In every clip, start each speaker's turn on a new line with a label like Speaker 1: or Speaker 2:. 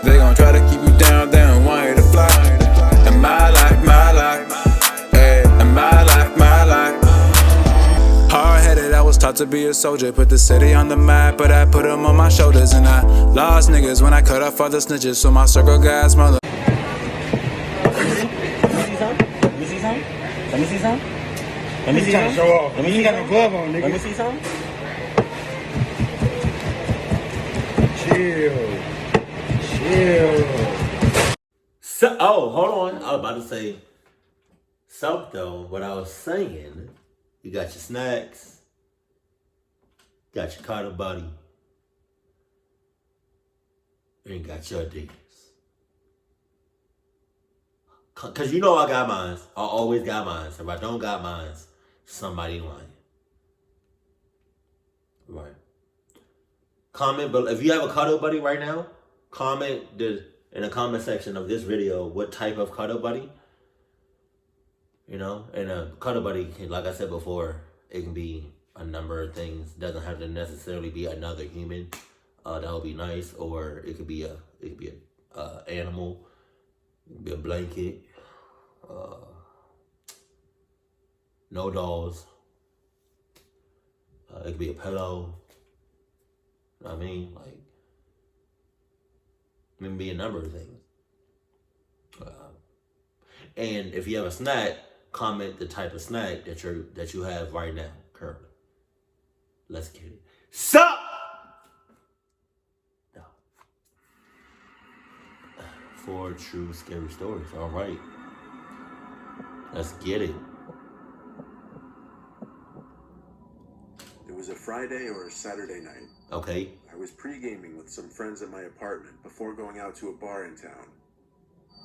Speaker 1: They gon' try to keep you down, they don't want you to fly. And my life, ayy, and my life. Hard-headed, I was taught to be a soldier. Put the city on the map, but I put them on my shoulders. And I lost niggas when I cut off all the snitches. So my circle got smaller.
Speaker 2: Let me see some. Let me see some. Let me see some. Show off. Let me see. Got no glove on, nigga. Let me see some. Chill.
Speaker 3: So, oh, hold on. I was about to say something. What I was saying, you got your snacks, got your Carter buddy, and you got your Adidas. Cause you know I got mine. I always got mine. If I don't got mine, somebody lying. Right. Comment, but if you have a cuddle buddy right now, comment in the comment section of this video what type of cuddle buddy. You know, and a cuddle buddy can, like I said before, it can be a number of things. Doesn't have to necessarily be another human. That would be nice, or it could be a animal, it could be a blanket. No dolls. It could be a pillow. You know what I mean? Like, it can be a number of things. And if you have a snack, comment the type of snack that you have right now, currently. Let's get it. Sup? No. 4 true scary stories. All right. Let's get it.
Speaker 4: It was a Friday or a Saturday night.
Speaker 3: Okay.
Speaker 4: I was pre-gaming with some friends at my apartment before going out to a bar in town.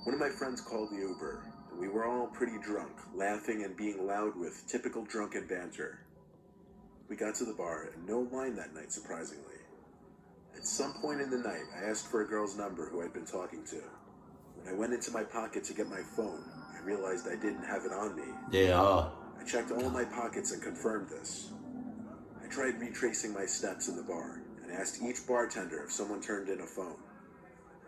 Speaker 4: One of my friends called the Uber, and we were all pretty drunk, laughing and being loud with typical drunken banter. We got to the bar, and no line that night, surprisingly. At some point in the night, I asked for a girl's number who I'd been talking to. When I went into my pocket to get my phone, I realized I didn't have it on me.
Speaker 3: Yeah.
Speaker 4: I checked all my pockets and confirmed this. I tried retracing my steps in the bar and asked each bartender if someone turned in a phone.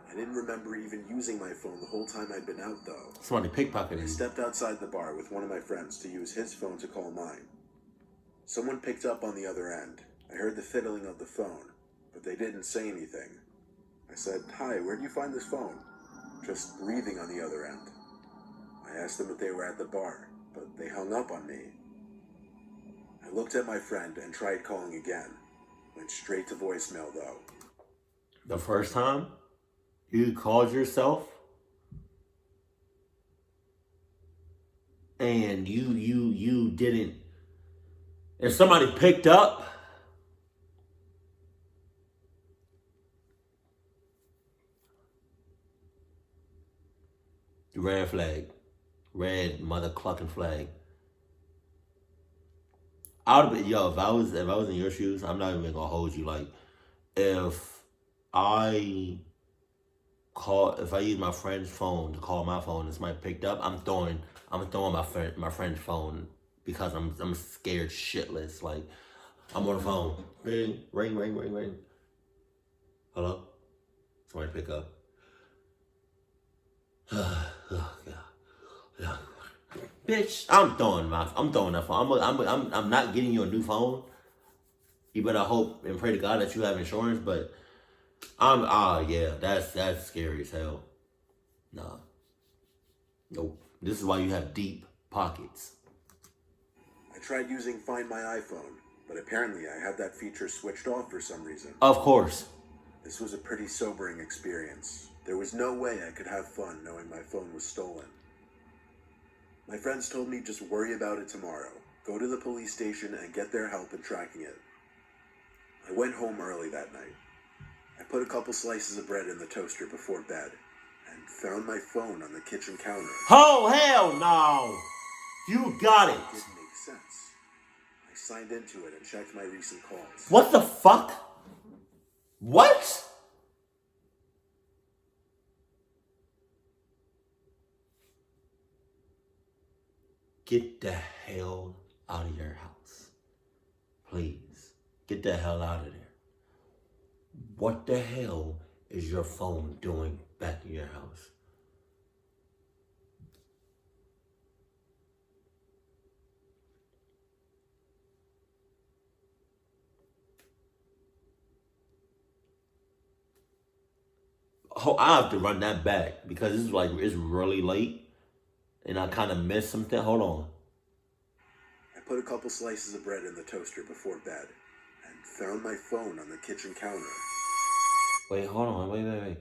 Speaker 4: I didn't remember even using my phone the whole time I'd been out, though.
Speaker 3: Somebody pickpocketed.
Speaker 4: I stepped outside the bar with one of my friends to use his phone to call mine. Someone picked up on the other end. I heard the fiddling of the phone, but they didn't say anything. I said, "Hi, where do you find this phone?" Just breathing on the other end. I asked them if they were at the bar, but they hung up on me. I looked at my friend and tried calling again. Went straight to voicemail, though.
Speaker 3: The first time you called yourself and you didn't, if somebody picked up, red flag, red mother clucking flag. I would be, yo, if I was in your shoes, I'm not even gonna hold you. Like, if I use my friend's phone to call my phone and somebody picked up, I'm throwing my friend's phone because I'm scared shitless. Like, I'm on the phone. Ring. Hello? Somebody pick up. Oh, God. Bitch, I'm throwing that phone. I'm not getting you a new phone. You better hope and pray to God that you have insurance, but yeah, that's scary as hell. Nah. Nope. This is why you have deep pockets.
Speaker 4: I tried using Find My iPhone, but apparently I had that feature switched off for some reason.
Speaker 3: Of course.
Speaker 4: This was a pretty sobering experience. There was no way I could have fun knowing my phone was stolen. My friends told me just worry about it tomorrow. Go to the police station and get their help in tracking it. I went home early that night. I put a couple slices of bread in the toaster before bed and found my phone on the kitchen counter.
Speaker 3: Oh, hell no! You got it!
Speaker 4: It didn't make sense. I signed into it and checked my recent calls.
Speaker 3: What the fuck? What? Get the hell out of your house. Please. Get the hell out of there. What the hell is your phone doing back in your house? Oh, I have to run that back because it's really late and I kind of missed something. Hold on.
Speaker 4: I put a couple slices of bread in the toaster before bed and found my phone on the kitchen counter.
Speaker 3: Wait, hold on. Wait.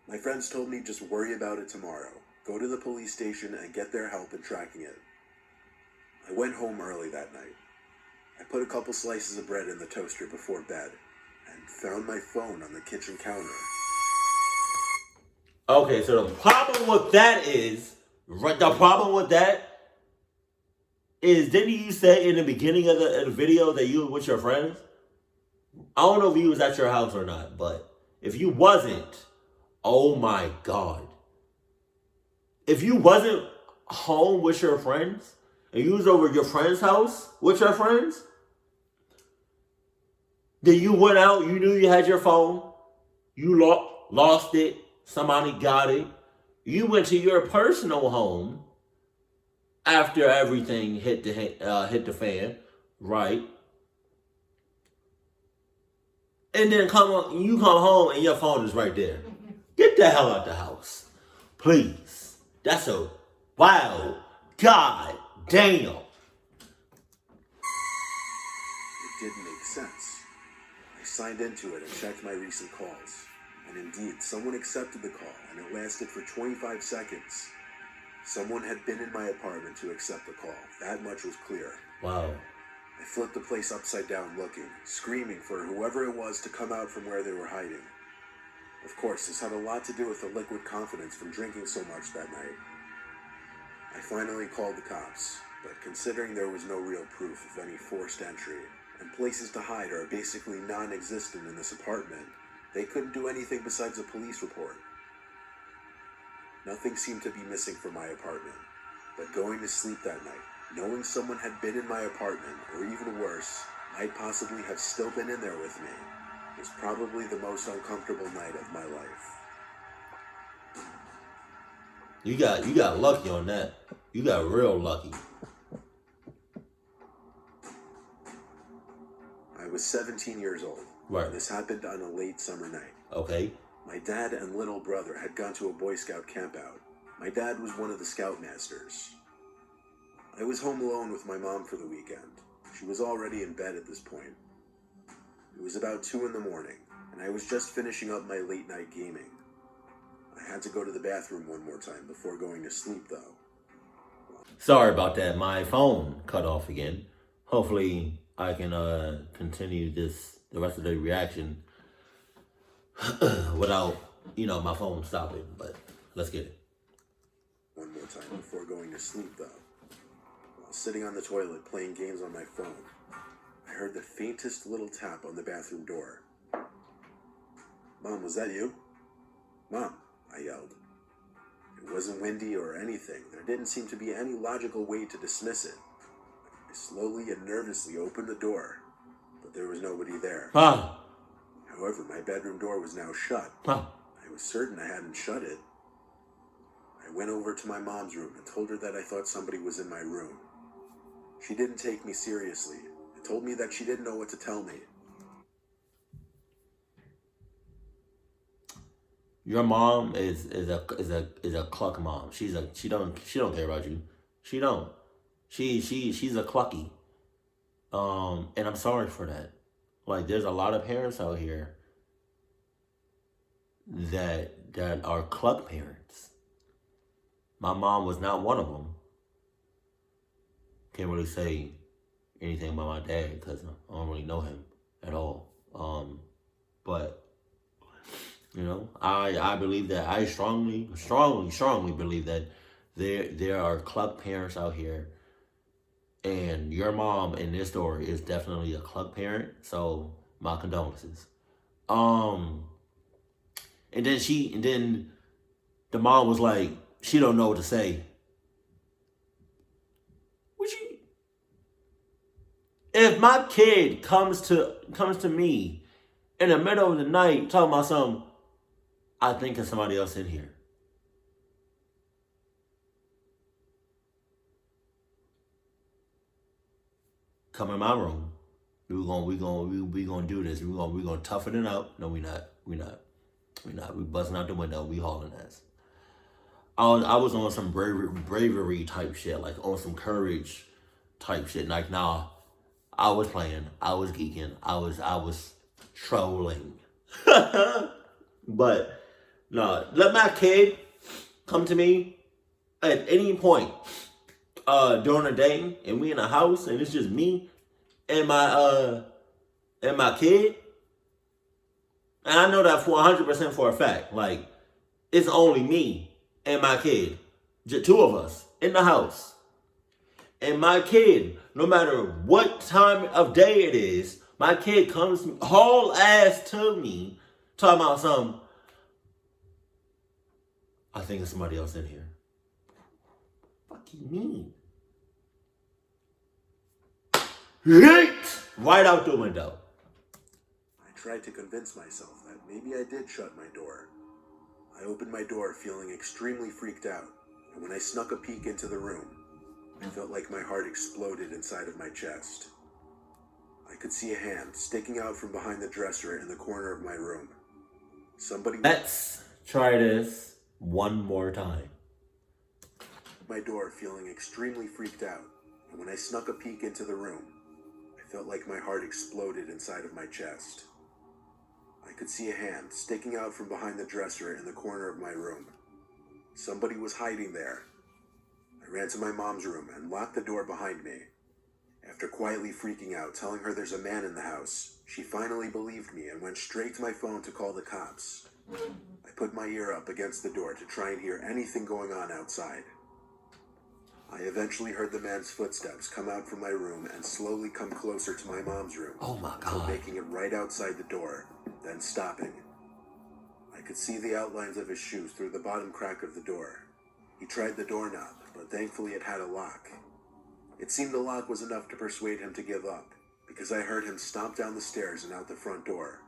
Speaker 4: My friends told me just worry about it tomorrow. Go to the police station and get their help in tracking it. I went home early that night. I put a couple slices of bread in the toaster before bed and found my phone on the kitchen counter.
Speaker 3: Okay, so the problem with that is, didn't you say in the beginning of the video that you were with your friends? I don't know if you was at your house or not, but if you wasn't, oh my God. If you wasn't home with your friends, and you was over at your friend's house with your friends, then you went out, you knew you had your phone, you lost it, somebody got it, you went to your personal home after everything hit the fan, right? And then you come home and your phone is right there. Get the hell out the house, please. That's a wow, God damn.
Speaker 4: It didn't make sense. I signed into it and checked my recent calls. And indeed, someone accepted the call, and it lasted for 25 seconds. Someone had been in my apartment to accept the call. That much was clear.
Speaker 3: Wow.
Speaker 4: I flipped the place upside down looking, screaming for whoever it was to come out from where they were hiding. Of course, this had a lot to do with the liquid confidence from drinking so much that night. I finally called the cops, but considering there was no real proof of any forced entry, and places to hide are basically non-existent in this apartment, they couldn't do anything besides a police report. Nothing seemed to be missing from my apartment, but going to sleep that night, knowing someone had been in my apartment, or even worse, might possibly have still been in there with me, was probably the most uncomfortable night of my life.
Speaker 3: You got lucky on that. You got real lucky.
Speaker 4: I was 17 years old.
Speaker 3: Right.
Speaker 4: And this happened on a late summer night.
Speaker 3: Okay.
Speaker 4: My dad and little brother had gone to a Boy Scout campout. My dad was one of the Scoutmasters. I was home alone with my mom for the weekend. She was already in bed at this point. It was about 2 in the morning, and I was just finishing up my late night gaming. I had to go to the bathroom one more time before going to sleep, though.
Speaker 3: Sorry about that. My phone cut off again. Hopefully, I can continue the rest of the reaction without, my phone stopping. But let's get it.
Speaker 4: One more time before going to sleep, though. While sitting on the toilet playing games on my phone, I heard the faintest little tap on the bathroom door. "Mom, was that you?" "Mom," I yelled. It wasn't windy or anything. There didn't seem to be any logical way to dismiss it. I slowly and nervously opened the door, but there was nobody there. However, my bedroom door was now shut. I was certain I hadn't shut it. I went over to my mom's room and told her that I thought somebody was in my room. She didn't take me seriously and told me that she didn't know what to tell me.
Speaker 3: Your mom is a cluck mom. She don't care about you. She don't. She's a clucky. And I'm sorry for that. Like, there's a lot of parents out here that are cluck parents. My mom was not one of them. Can't really say anything about my dad because I don't really know him at all. But I believe that I strongly believe that there are cluck parents out here, and your mom in this story is definitely a cluck parent. So my condolences. And then the mom was like, she don't know what to say. If my kid comes to me in the middle of the night talking about something. I think there's somebody else in here. Come in my room. We gonna do this. We gonna toughen it up. No, we not. We busting out the window. We hauling ass. I was on some bravery type shit, like on some courage type shit. Like, nah, I was playing. I was geeking. I was trolling. But no, let my kid come to me at any point during the day, and we in a house, and it's just me and my kid. And I know that for 100% for a fact. Like, it's only me and my kid, just two of us in the house. And my kid, no matter what time of day it is, my kid comes haul ass to me, talking about something. I think there's somebody else in here. What do you mean? Right out the window.
Speaker 4: I tried to convince myself that maybe I did shut my door. I opened my door feeling extremely freaked out, and when I snuck a peek into the room, I felt like my heart exploded inside of my chest. I could see a hand sticking out from behind the dresser in the corner of my room.
Speaker 3: Let's try this one more time.
Speaker 4: My door feeling extremely freaked out, and when I snuck a peek into the room, I felt like my heart exploded inside of my chest. I could see a hand sticking out from behind the dresser in the corner of my room. Somebody was hiding there. I ran to my mom's room and locked the door behind me. After quietly freaking out, telling her there's a man in the house, she finally believed me and went straight to my phone to call the cops. I put my ear up against the door to try and hear anything going on outside. I eventually heard the man's footsteps come out from my room and slowly come closer to my mom's room.
Speaker 3: Oh my
Speaker 4: until
Speaker 3: God.
Speaker 4: making it right outside the door, then stopping. I could see the outlines of his shoes through the bottom crack of the door. He tried the doorknob, but thankfully it had a lock. It seemed the lock was enough to persuade him to give up, because I heard him stomp down the stairs and out the front door.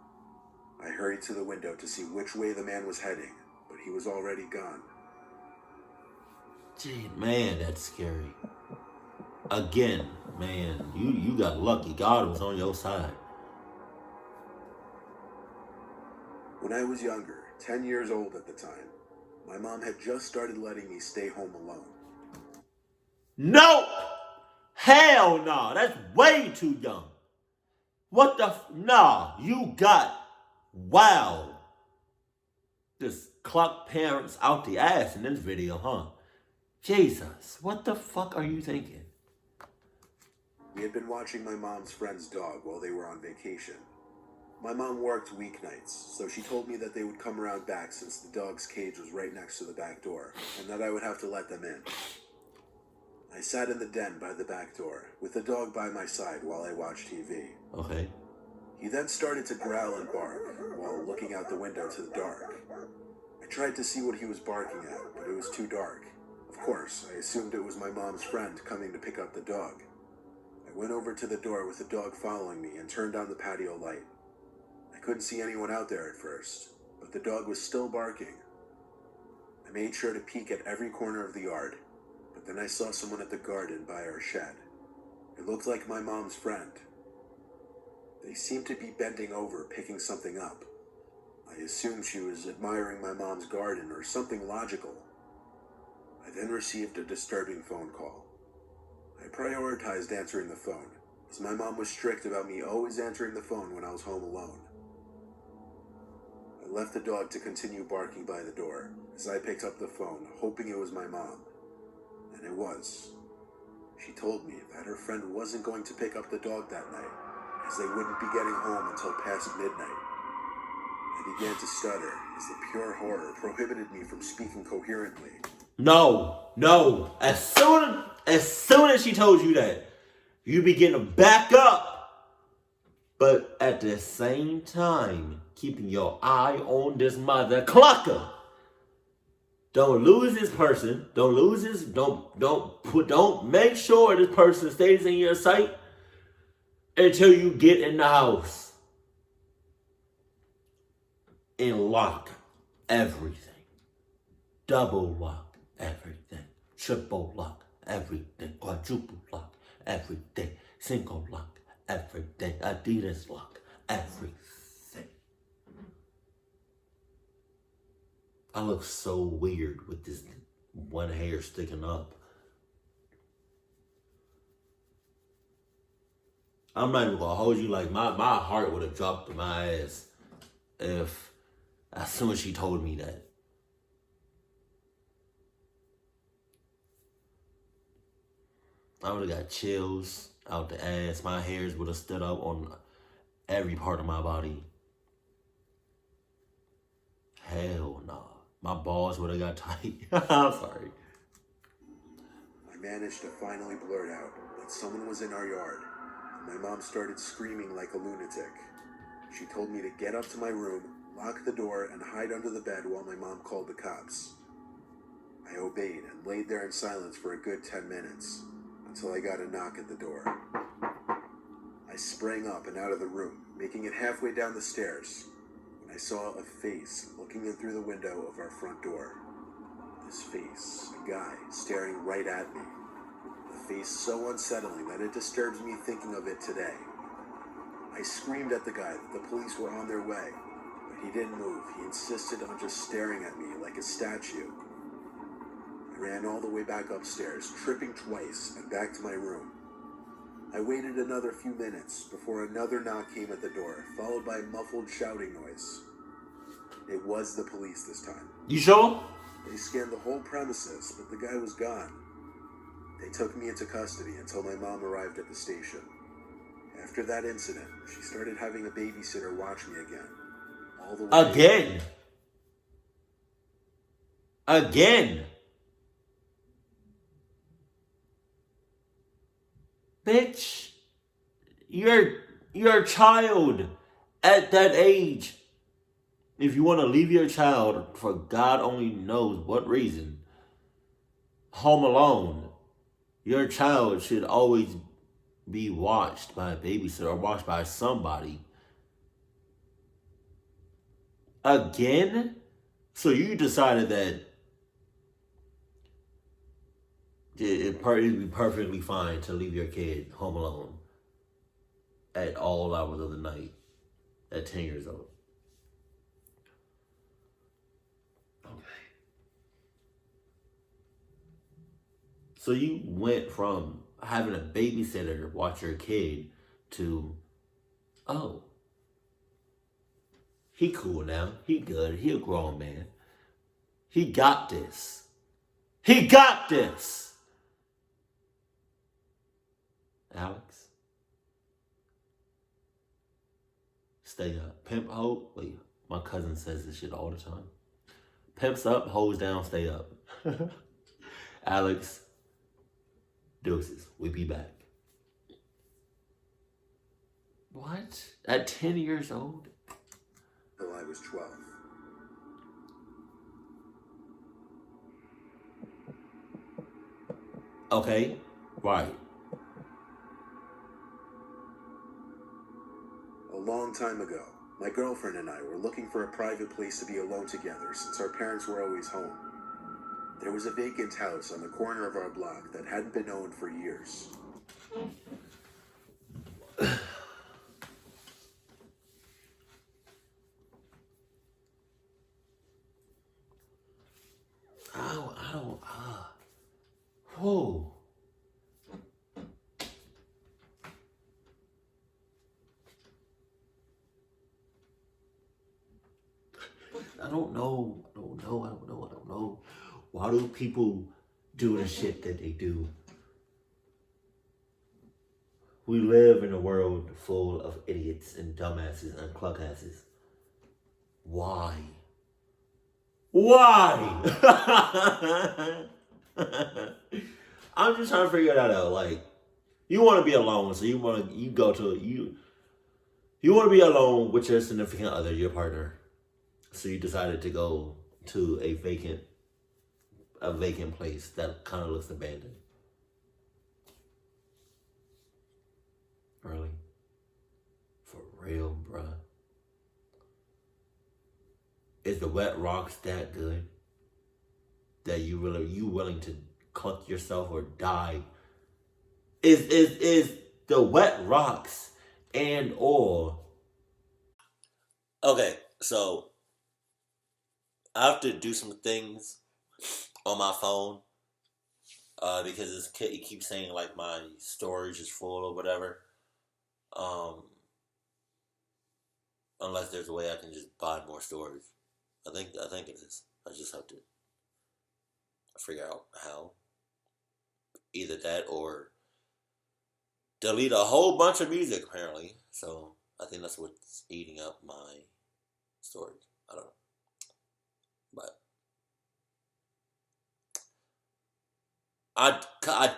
Speaker 4: I hurried to the window to see which way the man was heading, but he was already gone.
Speaker 3: Gee, man, that's scary. Again, man, you got lucky. God was on your side.
Speaker 4: When I was younger, 10 years old at the time, my mom had just started letting me stay home alone.
Speaker 3: No! Hell no, that's way too young. What the nah, you got wow. Just clock parents out the ass in this video, huh? Jesus, what the fuck are you thinking?
Speaker 4: We had been watching my mom's friend's dog while they were on vacation. My mom worked weeknights, so she told me that they would come around back since the dog's cage was right next to the back door, and that I would have to let them in. I sat in the den by the back door, with the dog by my side while I watched TV.
Speaker 3: Okay.
Speaker 4: He then started to growl and bark, while looking out the window to the dark. I tried to see what he was barking at, but it was too dark. Of course, I assumed it was my mom's friend coming to pick up the dog. I went over to the door with the dog following me and turned on the patio light. I couldn't see anyone out there at first, but the dog was still barking. I made sure to peek at every corner of the yard, but then I saw someone at the garden by our shed. It looked like my mom's friend. They seemed to be bending over, picking something up. I assumed she was admiring my mom's garden or something logical. I then received a disturbing phone call. I prioritized answering the phone, as my mom was strict about me always answering the phone when I was home alone. I left the dog to continue barking by the door, as I picked up the phone, hoping it was my mom. And it was. She told me that her friend wasn't going to pick up the dog that night, as they wouldn't be getting home until past midnight. I began to stutter, as the pure horror prohibited me from speaking coherently.
Speaker 3: No. As soon as she told you that, you begin to back up. But at the same time, keeping your eye on this mother clucker. Don't lose this person. Don't make sure this person stays in your sight until you get in the house. and lock everything. Double lock everything. Triple lock everything. Quadruple lock everything. Single lock everything. Adidas lock everything. I look so weird with this one hair sticking up. I'm not even gonna hold you, like my heart would have dropped to my ass if as soon as she told me that. I would have got chills out the ass. My hairs would have stood up on every part of my body. Hell no. My balls would have got tight. I'm sorry.
Speaker 4: I managed to finally blurt out that someone was in our yard, and my mom started screaming like a lunatic. She told me to get up to my room, lock the door, and hide under the bed while my mom called the cops. I obeyed and laid there in silence for a good 10 minutes, until I got a knock at the door. I sprang up and out of the room, making it halfway down the stairs, when I saw a face looking in through the window of our front door. This face, a guy, staring right at me. A face so unsettling that it disturbs me thinking of it today. I screamed at the guy that the police were on their way, but he didn't move. He insisted on just staring at me like a statue. I ran all the way back upstairs, tripping twice, and back to my room. I waited another few minutes before another knock came at the door, followed by a muffled shouting noise. It was the police this time.
Speaker 3: You sure?
Speaker 4: They scanned the whole premises, but the guy was gone. They took me into custody until my mom arrived at the station. After that incident, she started having a babysitter watch me again. All the way.
Speaker 3: Again. Bitch, you're a child at that age. If you want to leave your child for God only knows what reason home alone, your child should always be watched by a babysitter or watched by somebody. Again? So you decided that it'd be perfectly fine to leave your kid home alone at all hours of the night at 10 years old. Okay. So you went from having a babysitter watch your kid to, oh, he cool now. He good. He a grown man. He got this. He got this. Alex, stay up. Pimp hoe. Wait, my cousin says this shit all the time. Pimps up, hoes down, stay up. Alex, deuces. We be back. What? At 10 years old?
Speaker 4: Until I was 12.
Speaker 3: Okay, right.
Speaker 4: A long time ago, my girlfriend and I were looking for a private place to be alone together since our parents were always home. There was a vacant house on the corner of our block that hadn't been owned for years.
Speaker 3: Whoa. I don't know. Why do people do the shit that they do? We live in a world full of idiots and dumbasses and cluckasses. Why? I'm just trying to figure that out. Like, you want to be alone, so you want to be alone with your significant other, your partner. So you decided to go to a vacant place that kind of looks abandoned. Really? For real, bruh. Is the wet rocks that good that you willing to cluck yourself or die? Is the wet rocks and or okay? So I have to do some things on my phone because it keeps saying like my storage is full or whatever. Um, unless there's a way I can just buy more storage. I think it is. I just have to figure out how. Either that or delete a whole bunch of music apparently. So I think that's what's eating up my storage. I don't know. But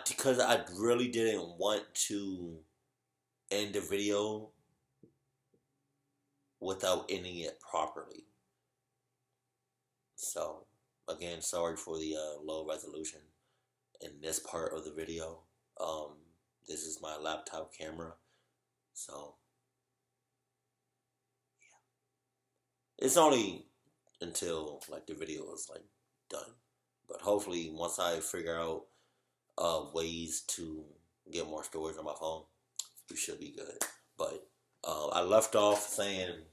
Speaker 3: because I really didn't want to end the video without ending it properly. So again, sorry for the low resolution in this part of the video. This is my laptop camera, so yeah, it's only until like the video is like done. But hopefully, once I figure out ways to get more storage on my phone, we should be good. But I left off saying,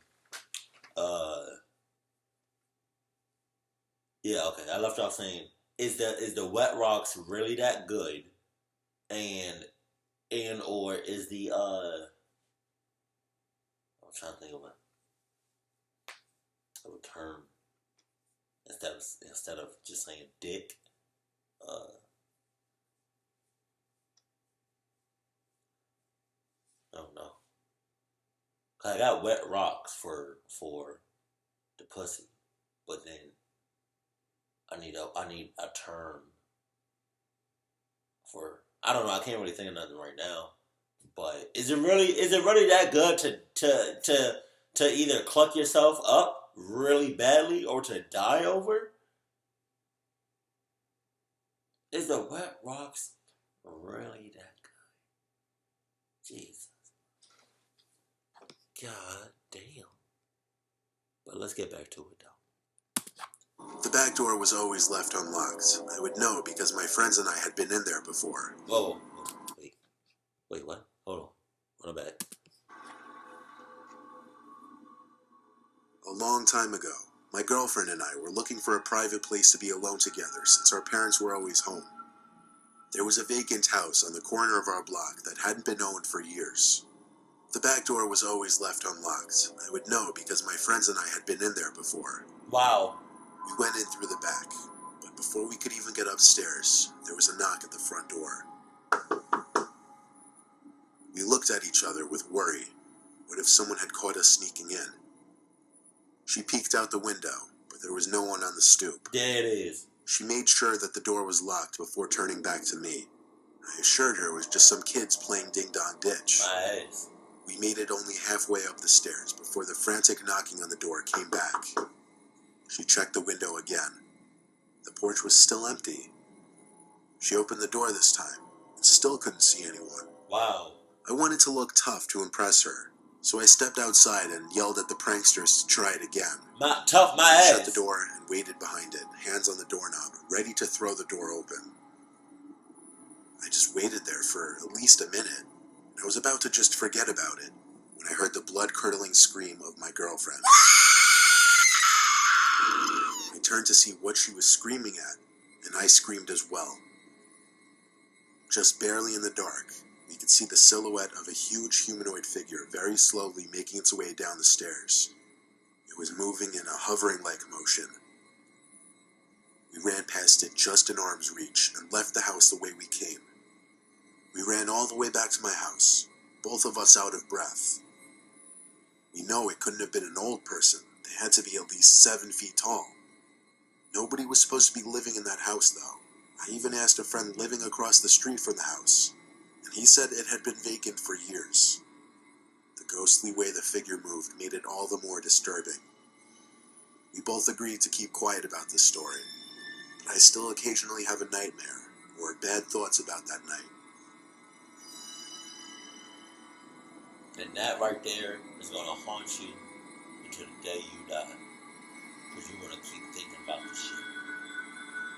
Speaker 3: yeah, okay. I left off saying, is the wet rocks really that good? And or is the I'm trying to think of a term instead of just saying dick. I don't know. I got wet rocks for the pussy, but then I need a term for, I don't know. I can't really think of nothing right now. But is it really that good to either cluck yourself up really badly or to die over? Is the wet rocks really that good? Jesus. God damn. But let's get back to it though.
Speaker 4: The back door was always left unlocked. I would know because my friends and I had been in there before.
Speaker 3: Whoa. Wait, what? Hold on a back.
Speaker 4: A long time ago, my girlfriend and I were looking for a private place to be alone together since our parents were always home. There was a vacant house on the corner of our block that hadn't been owned for years. The back door was always left unlocked. I would know because my friends and I had been in there before.
Speaker 3: Wow.
Speaker 4: We went in through the back, but before we could even get upstairs, there was a knock at the front door. We looked at each other with worry. What if someone had caught us sneaking in? She peeked out the window, but there was no one on the stoop.
Speaker 3: There it is.
Speaker 4: She made sure that the door was locked before turning back to me. I assured her it was just some kids playing ding-dong ditch.
Speaker 3: My ass.
Speaker 4: We made it only halfway up the stairs before the frantic knocking on the door came back. She checked the window again. The porch was still empty. She opened the door this time and still couldn't see anyone.
Speaker 3: Wow.
Speaker 4: I wanted to look tough to impress her, so I stepped outside and yelled at the pranksters to try it again.
Speaker 3: Not tough, my ass.
Speaker 4: Shut the door and waited behind it, hands on the doorknob, ready to throw the door open. I just waited there for at least a minute. I was about to just forget about it when I heard the blood-curdling scream of my girlfriend. I turned to see what she was screaming at, and I screamed as well. Just barely in the dark, we could see the silhouette of a huge humanoid figure very slowly making its way down the stairs. It was moving in a hovering-like motion. We ran past it just in arm's reach and left the house the way we came. We ran all the way back to my house, both of us out of breath. We know it couldn't have been an old person. They had to be at least 7 feet tall. Nobody was supposed to be living in that house, though. I even asked a friend living across the street from the house, and he said it had been vacant for years. The ghostly way the figure moved made it all the more disturbing. We both agreed to keep quiet about this story, but I still occasionally have a nightmare or bad thoughts about that night.
Speaker 3: And that right there is going to haunt you until the day you die. Because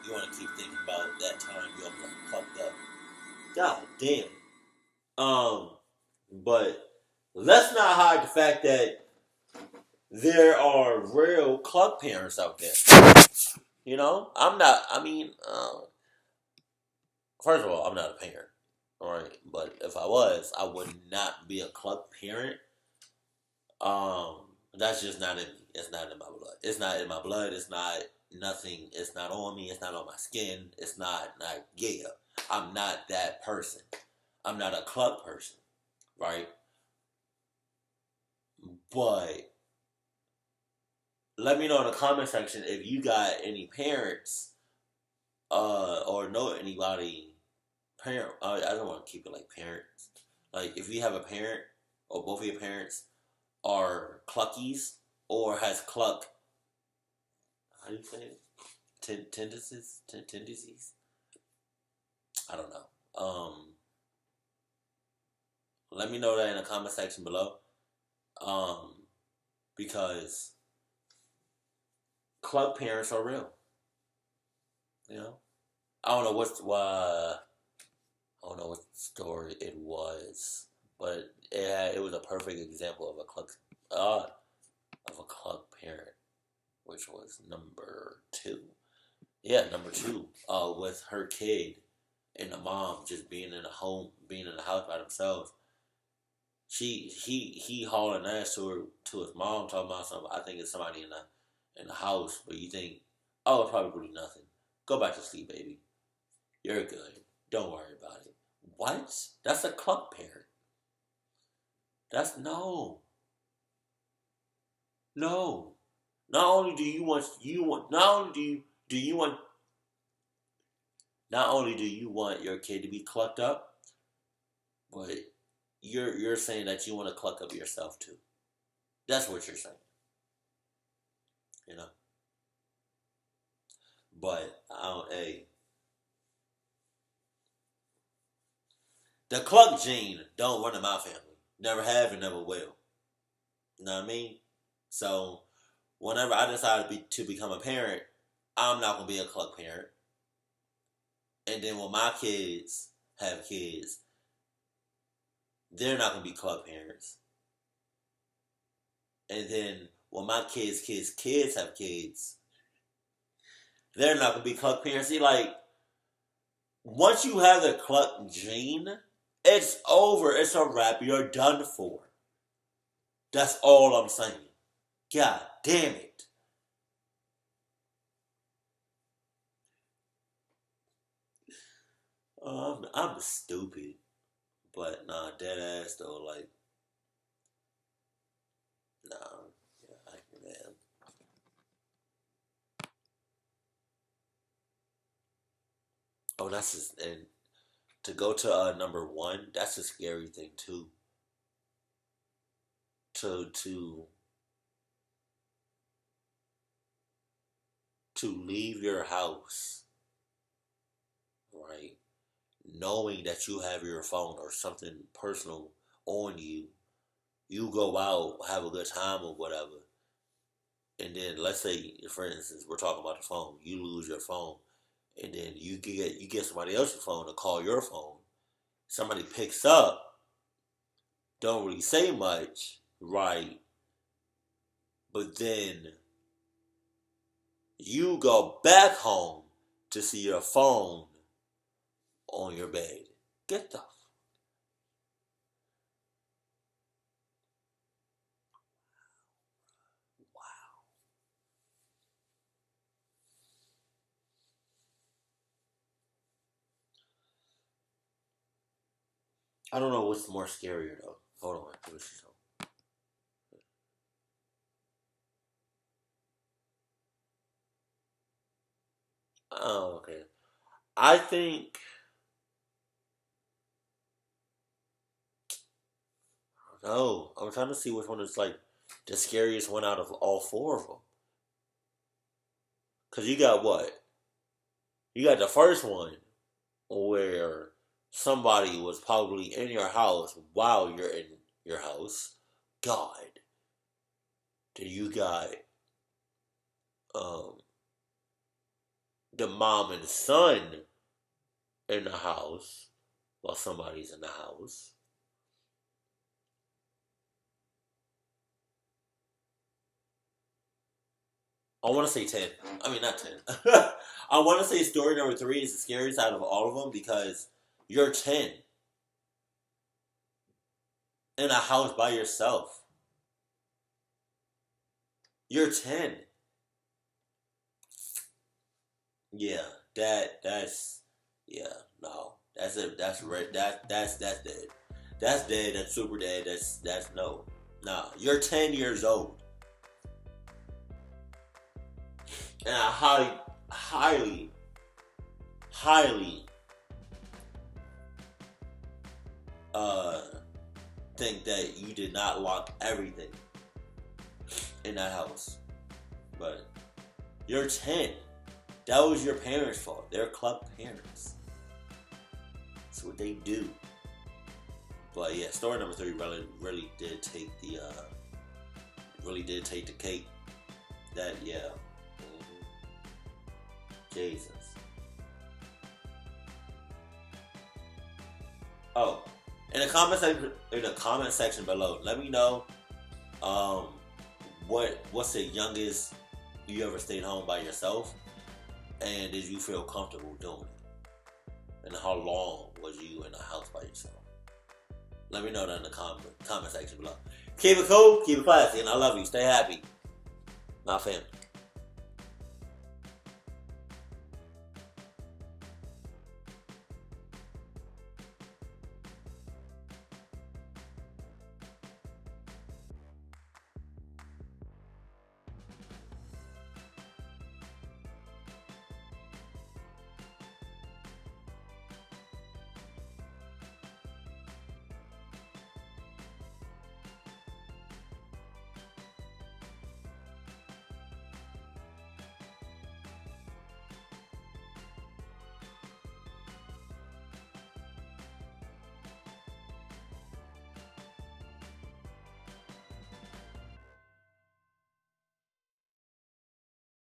Speaker 3: You want to keep thinking about that time you almost fucked up. God damn. But let's not hide the fact that there are real cluck parents out there. You know, I'm not. I mean, first of all, I'm not a parent. All right, but if I was, I would not be a cluck parent. That's just not in me. It's not in my blood. It's not in my blood. It's not nothing. It's not on me. It's not on my skin. It's not like, yeah. I'm not that person. I'm not a cluck person, right? But let me know in the comment section if you got any parents, or know anybody parent. I don't want to keep it like parents. Like if you have a parent or both of your parents are cluckies or has cluck. How do you say it? Tendencies. I don't know. Let me know that in the comment section below. Because cluck parents are real. You know, I don't know what story it was, but it was a perfect example of a cluck parent, which was number 2. Yeah, number 2. With her kid and the mom just being in the house by themselves. He hauling ass to his mom talking about something. I think it's somebody in the house, but you think, oh, it's probably nothing. Go back to sleep, baby. You're good. Don't worry about it. What? That's a cluck parent. That's no. Not only do you want your kid to be clucked up, but you're saying that you want to cluck up yourself too. That's what you're saying. You know. But the cluck gene don't run in my family. Never have and never will. You know what I mean? So whenever I decide to become a parent, I'm not gonna be a cluck parent. And then when my kids have kids, they're not gonna be cluck parents. And then when my kids have kids, they're not gonna be cluck parents. See, like, once you have the cluck gene, it's over. It's a wrap. You're done for. That's all I'm saying. God damn it. I'm stupid. But nah, dead ass though, like, nah. Yeah, man. Oh, that's just, and to go to number 1, that's a scary thing too. To leave your house, right? Knowing that you have your phone or something personal on you, you go out, have a good time or whatever, and then let's say, for instance, we're talking about the phone. You lose your phone, and then you get somebody else's phone to call your phone. Somebody picks up, don't really say much, right? But then you go back home to see your phone on your bed. Get the I don't know what's more scarier though. Hold on, let me see something. Oh, okay. I think no. I'm trying to see which one is like the scariest one out of all 4 of them. Cause you got what? You got the first one where somebody was probably in your house while you're in your house. God. Then you got um the mom and son in the house while somebody's in the house. I want to say 10. I mean, not 10. I want to say story number 3 is the scariest out of all of them because you're 10 in a house by yourself. You're 10. Yeah, that's no. That's it. That's dead. That's dead. That's dead. That's super dead. That's no. Nah, you're 10 years old. And I highly think that you did not lock everything in that house. But you're 10. That was your parents' fault. They're club parents. That's what they do. But yeah, story number 3 really did take the cake. That yeah. Jesus. Oh, in the comment section below, let me know what's the youngest you ever stayed home by yourself, and did you feel comfortable doing it? And how long was you in the house by yourself? Let me know that in the comment section below. Keep it cool, keep it classy, and I love you. Stay happy. My family.